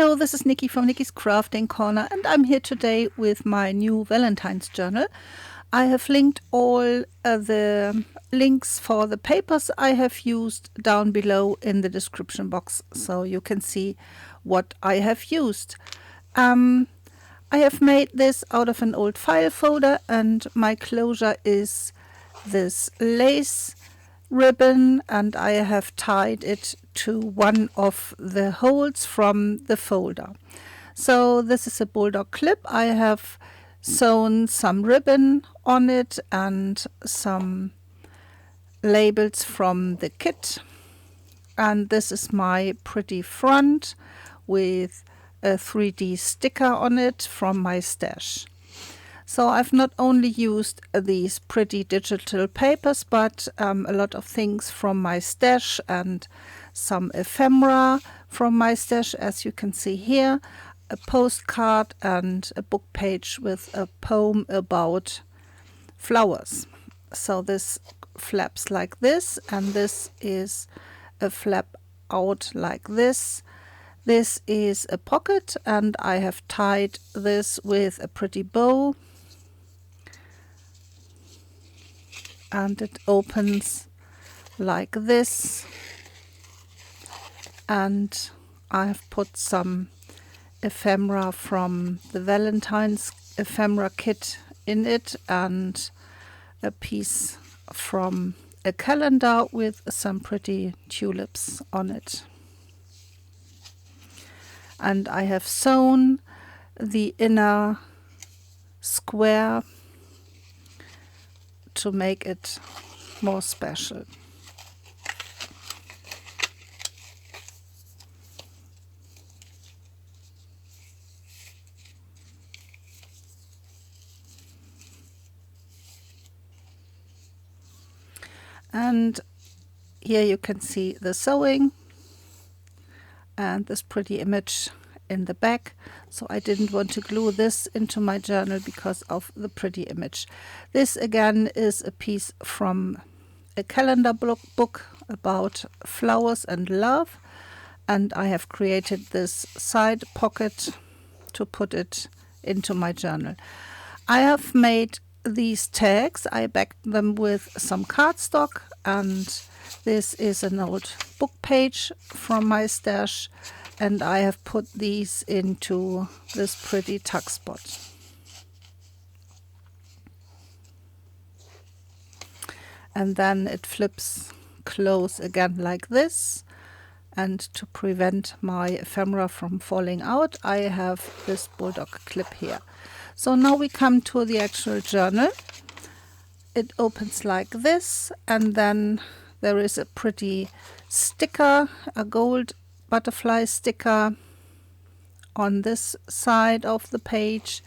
Hello, this is Nikki from Nikki's Crafting Corner, and I'm here today with my new Valentine's journal. I have linked all the links for the papers I have used down below in the description box, so you can see what I have used. I have made this out of an old file folder, and my closure is this lace ribbon, and I have tied it to one of the holes from the folder. So this is a bulldog clip. I have sewn some ribbon on it and some labels from the kit, and this is my pretty front with a 3D sticker on it from my stash. So I've not only used these pretty digital papers, but a lot of things from my stash and some ephemera from my stash, as you can see here, a postcard and a book page with a poem about flowers. So this flaps like this, and this is a flap out like this. This is a pocket, and I have tied this with a pretty bow. And it opens like this, and I have put some ephemera from the Valentine's ephemera kit in it, and a piece from a calendar with some pretty tulips on it. And I have sewn the inner square to make it more special. And here you can see the sewing and this pretty image in the back. So I didn't want to glue this into my journal because of the pretty image. This again is a piece from a calendar book about flowers and love, and I have created this side pocket to put it into my journal. I have made these tags. I backed them with some cardstock, and this is an old book page from my stash, and I have put these into this pretty tuck spot. And then it flips close again like this, and to prevent my ephemera from falling out, I have this bulldog clip here. So now we come to the actual journal. It opens like this, and then there is a pretty sticker, a gold butterfly sticker on this side of the page,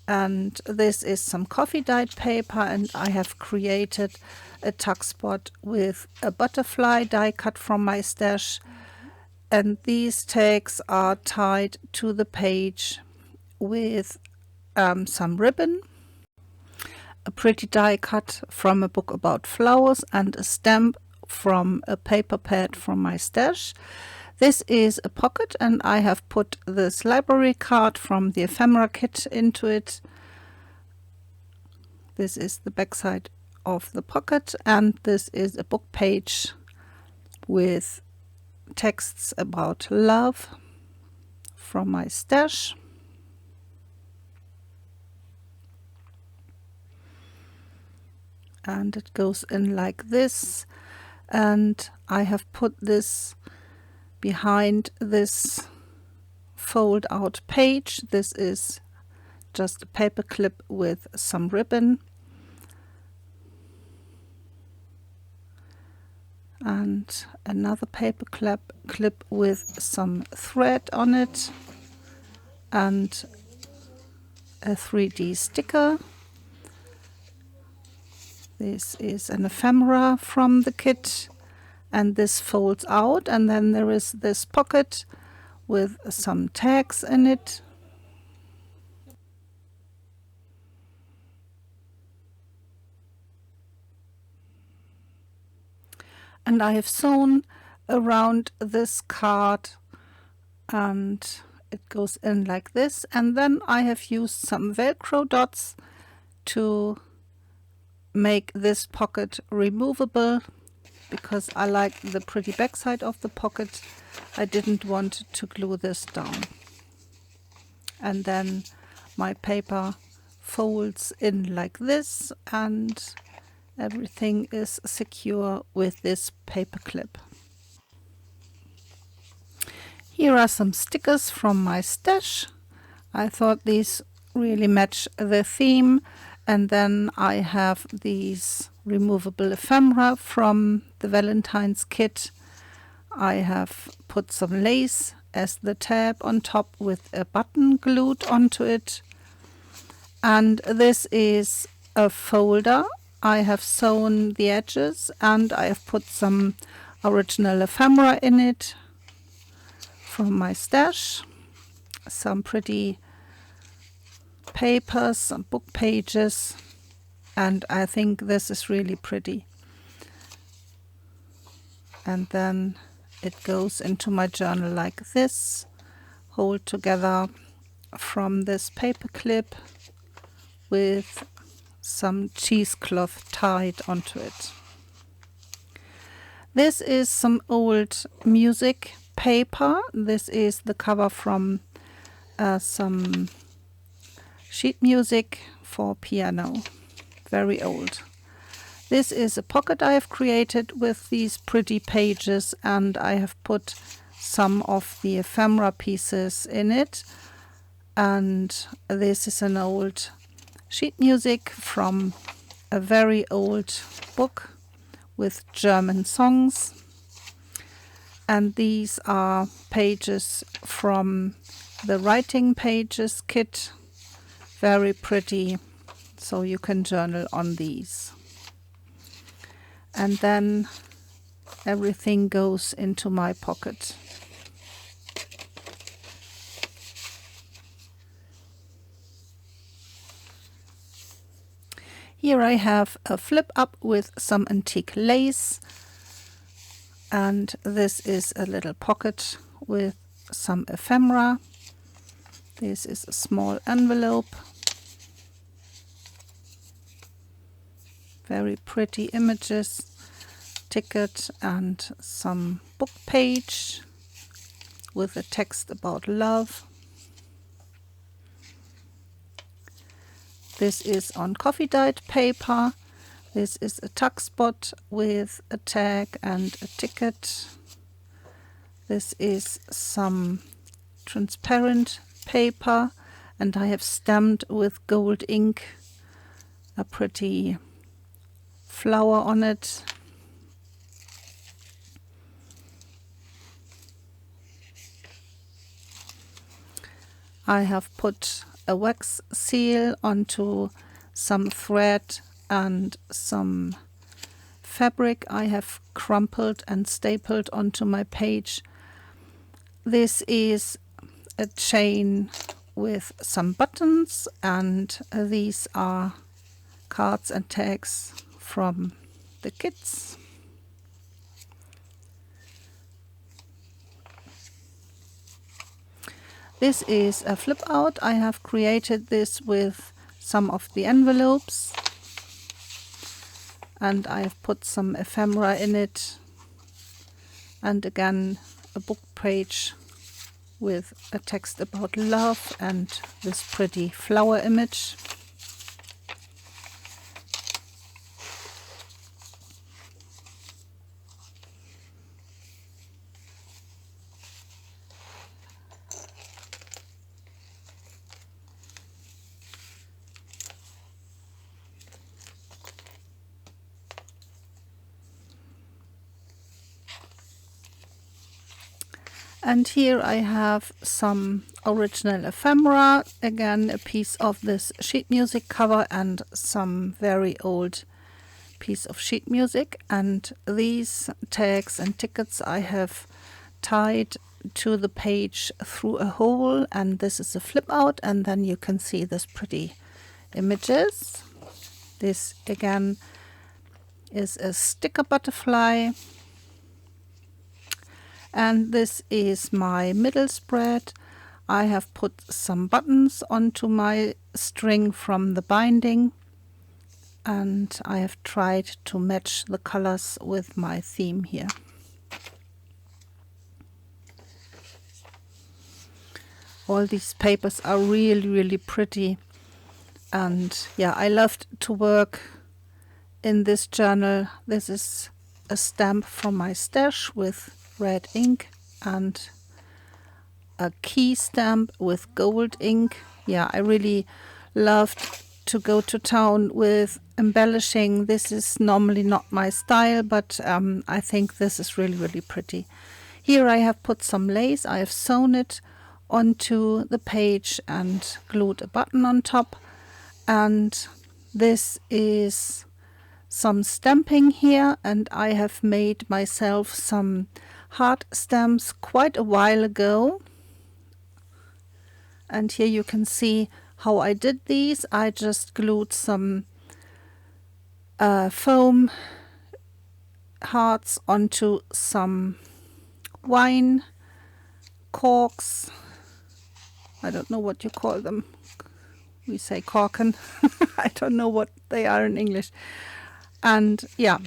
and this is some coffee dyed paper, and I have created a tuck spot with a butterfly die cut from my stash, and these tags are tied to the page with some ribbon, a pretty die cut from a book about flowers, and a stamp from a paper pad from my stash. This is a pocket, and I have put this library card from the ephemera kit into it. This is the back side of the pocket, and this is a book page with texts about love from my stash. And it goes in like this, and I have put this behind this fold out page. This is just a paper clip with some ribbon, and another paper clip with some thread on it, and a 3D sticker. This is an ephemera from the kit, and this folds out, and then there is this pocket with some tags in it. And I have sewn around this card, and it goes in like this, and then I have used some Velcro dots to make this pocket removable because I like the pretty backside of the pocket. I didn't want to glue this down. And then my paper folds in like this, and everything is secure with this paper clip. Here are some stickers from my stash. I thought these really match the theme. And then I have these removable ephemera from the Valentine's kit. I have put some lace as the tab on top with a button glued onto it. And this is a folder. I have sewn the edges and I have put some original ephemera in it from my stash. Some pretty papers, some book pages, and I think this is really pretty. And then it goes into my journal like this, hold together from this paper clip with some cheesecloth tied onto it. This is some old music paper. This is the cover from some sheet music for piano, very old. This is a pocket I have created with these pretty pages, and I have put some of the ephemera pieces in it. And this is an old sheet music from a very old book with German songs. And these are pages from the writing pages kit. Very pretty, so you can journal on these. And then everything goes into my pocket. Here I have a flip up with some antique lace, and this is a little pocket with some ephemera. This is a small envelope. Very pretty images, ticket and some book page with a text about love. This is on coffee dyed paper. This is a tuck spot with a tag and a ticket. This is some transparent paper, and I have stamped with gold ink a pretty flower on it. I have put a wax seal onto some thread and some fabric I have crumpled and stapled onto my page. This is a chain with some buttons, and these are cards and tags from the kits. This is a flip out. I have created this with some of the envelopes, and I have put some ephemera in it, and again a book page with a text about love and this pretty flower image. And here I have some original ephemera, again a piece of this sheet music cover and some very old piece of sheet music. And these tags and tickets I have tied to the page through a hole, and this is a flip out, and then you can see this pretty images. This again is a sticker butterfly. And this is my middle spread. I have put some buttons onto my string from the binding, and I have tried to match the colors with my theme here. All these papers are really, really pretty, and yeah, I loved to work in this journal. This is a stamp from my stash with red ink and a key stamp with gold ink. Yeah, I really loved to go to town with embellishing. This is normally not my style, but I think this is really, really pretty. Here I have put some lace. I have sewn it onto the page and glued a button on top. And this is some stamping here, and I have made myself some heart stamps quite a while ago. And here you can see how I did these. I just glued some foam hearts onto some wine corks. I don't know what you call them. We say corken. I don't know what they are in English. And yeah,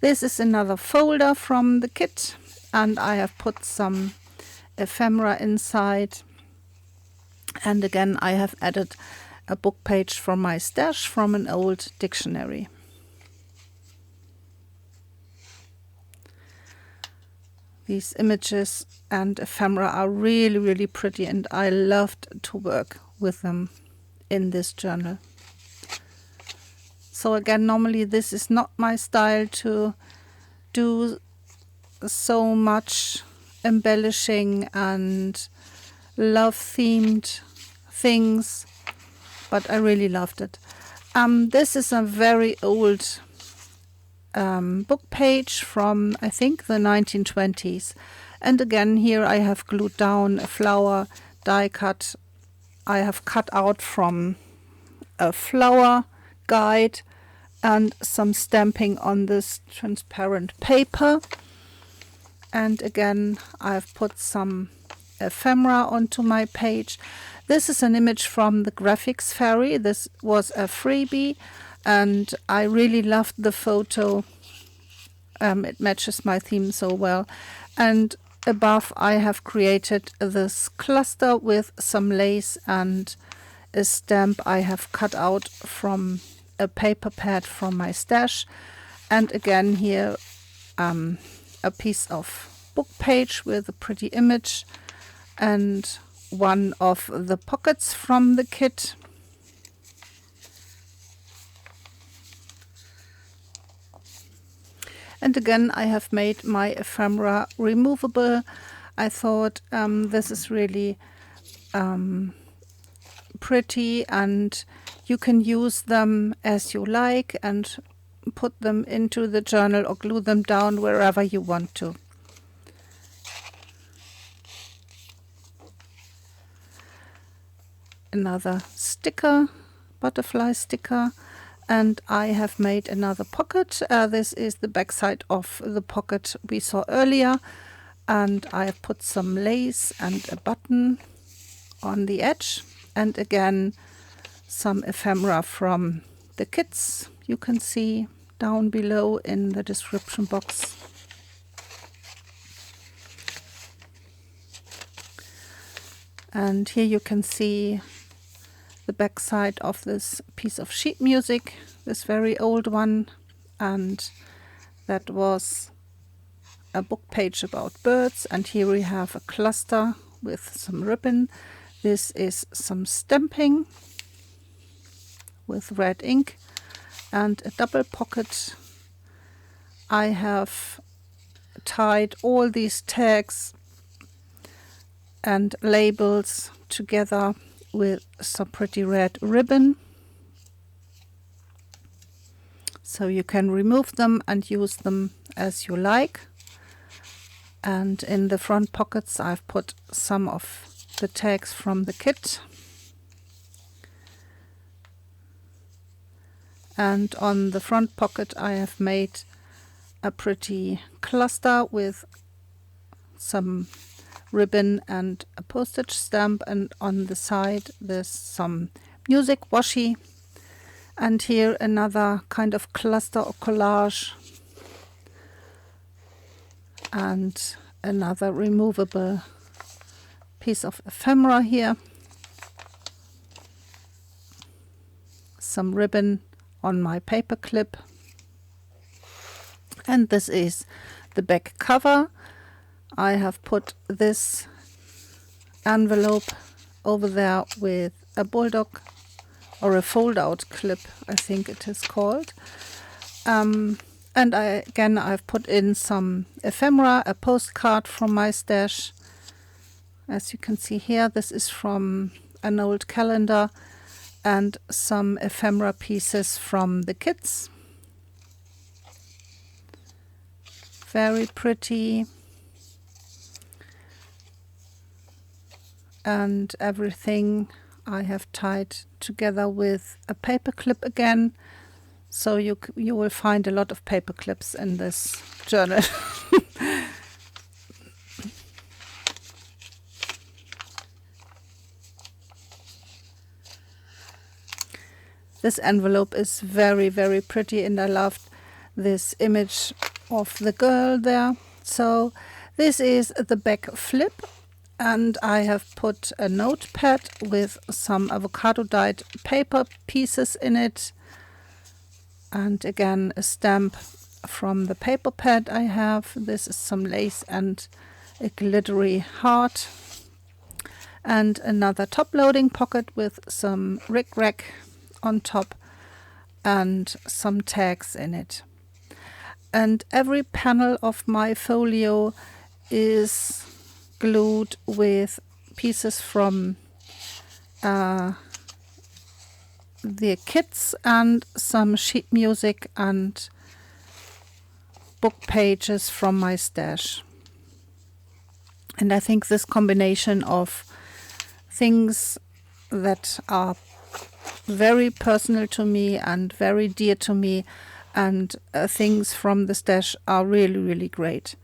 this is another folder from the kit, and I have put some ephemera inside. And again, I have added a book page from my stash from an old dictionary. These images and ephemera are really, really pretty, and I loved to work with them in this journal. So again, normally this is not my style to do so much embellishing and love-themed things, but I really loved it. This is a very old book page from, I think, the 1920s. And again, here I have glued down a flower die cut. I have cut out from a flower guide and some stamping on this transparent paper. And again, I've put some ephemera onto my page. This is an image from the graphics fairy. This was a freebie, and I really loved the photo. It matches my theme so well. And above I have created this cluster with some lace and a stamp I have cut out from a paper pad from my stash. And again here a piece of book page with a pretty image and one of the pockets from the kit. And again, I have made my ephemera removable. I thought this is really pretty, and you can use them as you like and put them into the journal or glue them down wherever you want to. Another sticker, butterfly sticker, and I have made another pocket. This is the back side of the pocket we saw earlier, and I have put some lace and a button on the edge, and again some ephemera from the kits you can see down below in the description box. And here you can see the back side of this piece of sheet music, this very old one, and that was a book page about birds. And here we have a cluster with some ribbon. This is some stamping with red ink and a double pocket. I have tied all these tags and labels together with some pretty red ribbon, so you can remove them and use them as you like. And in the front pockets I've put some of the tags from the kit, and on the front pocket I have made a pretty cluster with some ribbon and a postage stamp, and on the side there's some music washi, and here another kind of cluster or collage, and another removable piece of ephemera here, some ribbon on my paper clip, and this is the back cover. I have put this envelope over there with a bulldog or a fold-out clip, I think it is called. And I've put in some ephemera, a postcard from my stash. As you can see here, this is from an old calendar, and some ephemera pieces from the kids. Very pretty. And everything I have tied together with a paper clip again. So you will find a lot of paper clips in this journal. This envelope is very, very pretty, and I loved this image of the girl there. So this is the back flip, and I have put a notepad with some avocado dyed paper pieces in it, and again a stamp from the paper pad I have. This is some lace and a glittery heart, and another top loading pocket with some rickrack on top and some tags in it. And every panel of my folio is glued with pieces from the kids and some sheet music and book pages from my stash. And I think this combination of things that are very personal to me and very dear to me and things from the stash are really, really great.